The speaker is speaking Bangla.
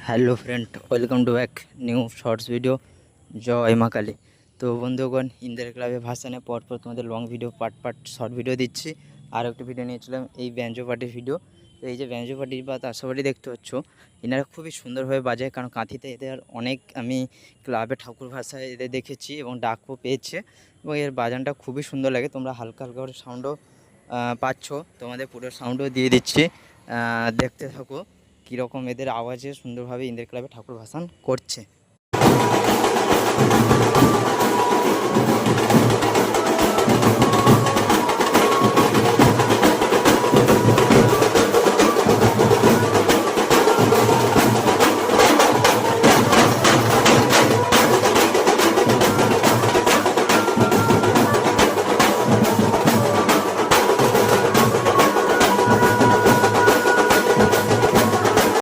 Hello friend, welcome to back new shorts video. জয় মা কালী। তো বন্ধুগণ, ইন্দিরা ক্লাবে ভাসানে পরপর তোমাদের long video part short video দিচ্ছি। আর একটা ভিডিও নিয়েছিলাম এই ব্যঞ্জো পার্টির ভিডিও। তো এই যে ব্যঞ্জো পার্টি বা তারসাবাড়ি দেখতে পাচ্ছ, এনারা খুবই সুন্দরভাবে বাজায়, কারণ কাঁথিতে এদের অনেক আমি ক্লাবে ঠাকুর ভাষায় এদের দেখেছি এবং ডাকও পেয়েছে, এবং এর বাজানটা খুবই সুন্দর লাগে। তোমরা হালকা হালকা করে সাউন্ডও পাচ্ছ, তোমাদের পুরো সাউন্ডও দিয়ে দিচ্ছি, দেখতে থাকো কীরকম এদের আওয়াজে সুন্দরভাবে ইন্দিরা ক্লাবে ঠাকুর ভাসান করছে।